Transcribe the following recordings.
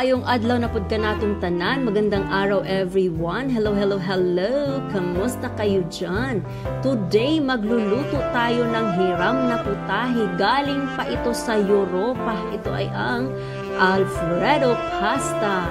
Maayong adlaw na pud ka natong tanan. Magandang araw everyone. Hello, hello, hello. Kamusta kayo dyan? Today, magluluto tayo ng hiram na putahe. Galing pa ito sa Europa. Ito ay ang Alfredo pasta.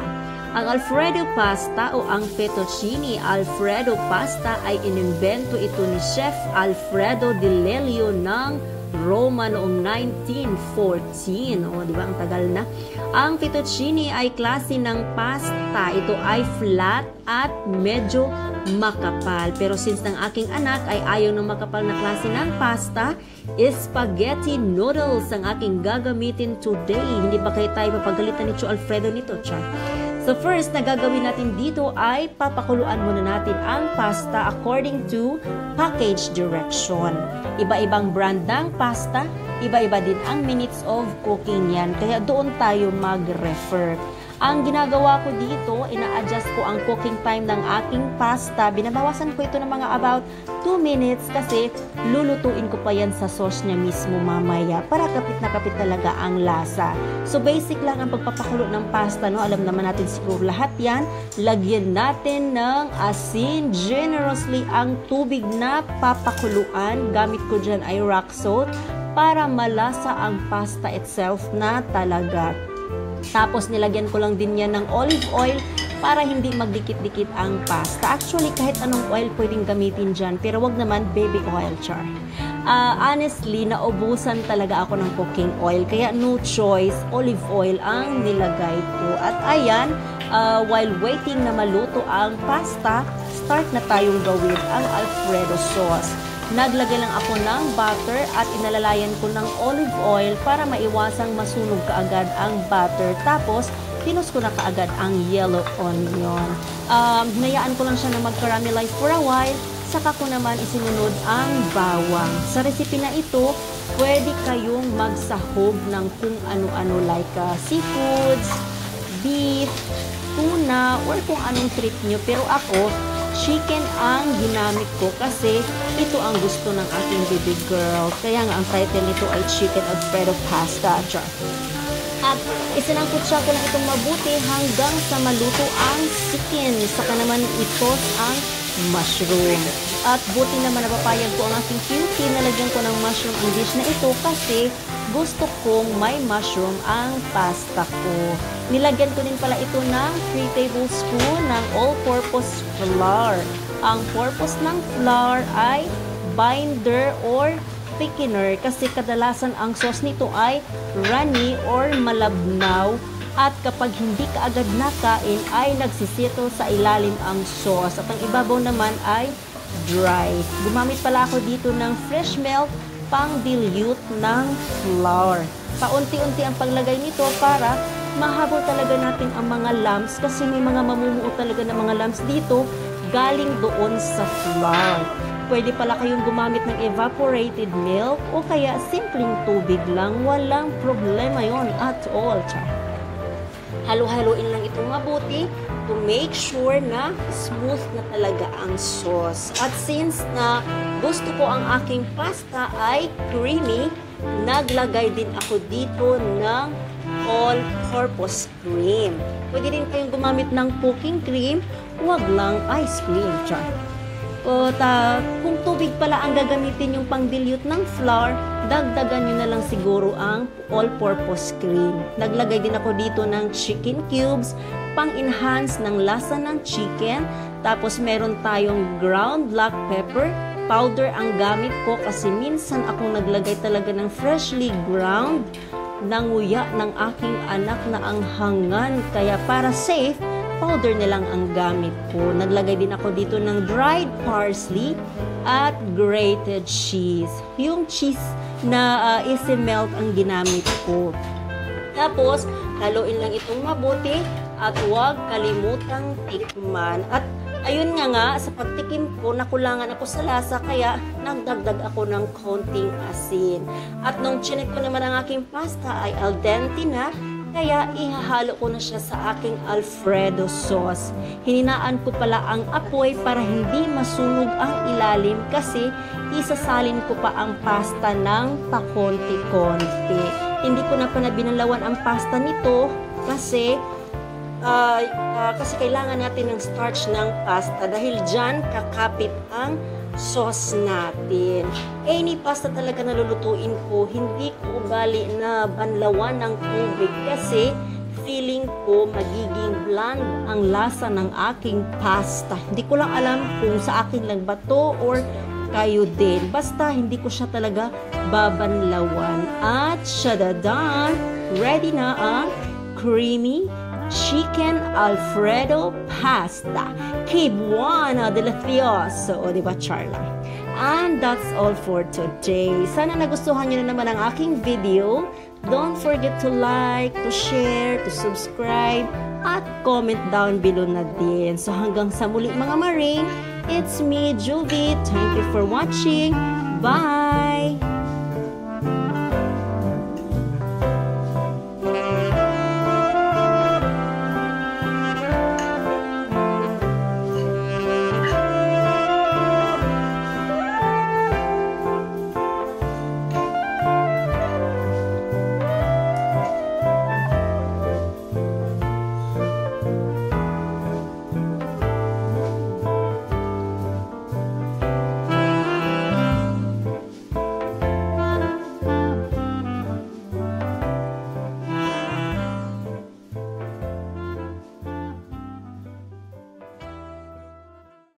Ang Alfredo pasta o ang fettuccine Alfredo pasta ay inimbento ito ni Chef Alfredo Di Lelio ng Roma noong 1914. O, di ba? Ang tagal na. Ang fettuccine ay klase ng pasta. Ito ay flat at medyo makapal. Pero since ng aking anak ay ayaw ng makapal na klase ng pasta, spaghetti noodles ang aking gagamitin today. Hindi ba kayo tayo papagalitan ni Cho Alfredo nito, Char? So first, na gagawin natin dito ay papakuluan muna natin ang pasta according to package direction. Iba-ibang brand ng pasta, iba-iba din ang minutes of cooking yan. Kaya doon tayo mag-refer. Ang ginagawa ko dito, ina-adjust ko ang cooking time ng aking pasta. Binabawasan ko ito ng mga about 2 minutes kasi lulutuin ko pa yan sa sauce niya mismo mamaya para kapit na kapit talaga ang lasa. So basic lang ang pagpapakulo ng pasta, no? Alam naman natin siguro lahat yan. Lagyan natin ng asin generously ang tubig na papakuluan. Gamit ko dyan ay rock salt para malasa ang pasta itself na talaga. Tapos nilagyan ko lang din yan ng olive oil para hindi magdikit-dikit ang pasta. Actually, kahit anong oil pwedeng gamitin dyan, pero wag naman baby oil, Char. Honestly, naubusan talaga ako ng cooking oil, kaya no choice, olive oil ang nilagay ko. At ayan, while waiting na maluto ang pasta, start na tayong gawin ang Alfredo sauce. Naglagay lang ako ng butter at inalalayan ko ng olive oil para maiwasang masunog kaagad ang butter. Tapos, pinus ko na kaagad ang yellow onion. Hinayaan ko lang siya na mag-caramelize for a while. Saka ko naman isinunod ang bawang. Sa recipe na ito, pwede kayong magsahog ng kung ano-ano like seafoods, beef, tuna, or kung anong treat nyo. Pero ako, chicken ang ginamit ko kasi ito ang gusto ng aking baby girl. Kaya nga ang title nito ay Chicken Alfredo Pasta. At isinangkutsa ko lang itong mabuti hanggang sa maluto ang chicken. Saka naman itos ang mushroom. At buti naman napapayag ko ang aking cutie na lagyan ko ng mushroom ang dish na ito kasi gusto kong may mushroom ang pasta ko. Nilagyan ko din pala ito ng 3 tablespoon ng all-purpose flour. Ang purpose ng flour ay binder or thickener kasi kadalasan ang sauce nito ay runny or malabnaw at kapag hindi ka agad nakain ay nagsisito sa ilalim ang sauce at ang ibabaw naman ay dry. Gumamit pala ako dito ng fresh milk pang dilute ng flour. Paunti-unti ang paglagay nito para mahabol talaga natin ang mga lumps kasi may mga mamumuo talaga ng mga lumps dito galing doon sa flour. Pwede pala kayong gumamit ng evaporated milk o kaya simpleng tubig lang. Walang problema yon at all. Halo-haloin lang itong mabuti to make sure na smooth na talaga ang sauce. At since na gusto ko ang aking pasta ay creamy, naglagay din ako dito ng all-purpose cream. Pwede din kayong gumamit ng cooking cream, huwag lang ice cream. Kung tubig pala ang gagamitin yung pang-dilute ng flour, dagdagan nyo na lang siguro ang all-purpose cream. Naglagay din ako dito ng chicken cubes, pang-enhance ng lasa ng chicken. Tapos meron tayong ground black pepper, powder ang gamit ko kasi minsan akong naglagay talaga ng freshly ground nanguya ng aking anak na ang hangan. Kaya para safe, powder na lang ang gamit ko. Naglagay din ako dito ng dried parsley at grated cheese. Yung cheese na isi-melt ang ginamit ko. Tapos, haluin lang itong mabuti at huwag kalimutang tikman. At ayun nga, sa pagtikim ko, nakulangan ako sa lasa kaya nagdagdag ako ng konting asin. At nung chinek ko naman ang aking pasta ay al dente na, kaya ihahalo ko na siya sa aking Alfredo sauce. Hininaan ko pala ang apoy para hindi masunog ang ilalim kasi isasalin ko pa ang pasta ng pakonti-konti. Hindi ko na binalawan ang pasta nito kasi kasi kailangan natin ng starch ng pasta dahil dyan kakapit ang sauce natin. Any pasta talaga na lulutuin ko, hindi ko ugali na banlawan ng tubig kasi feeling ko magiging bland ang lasa ng aking pasta. Hindi ko lang alam kung sa akin lang ba to or kayo din. Basta hindi ko siya talaga babanlawan. At shadadan, ready na ang creamy chicken Alfredo pasta. Que buona, delicioso. O, diba, Charla? And that's all for today. Sana nagustuhan nyo na naman ang aking video. Don't forget to like, to share, to subscribe, at comment down below na din. So hanggang sa muli mga maring, it's me, Juvie. Thank you for watching. Bye!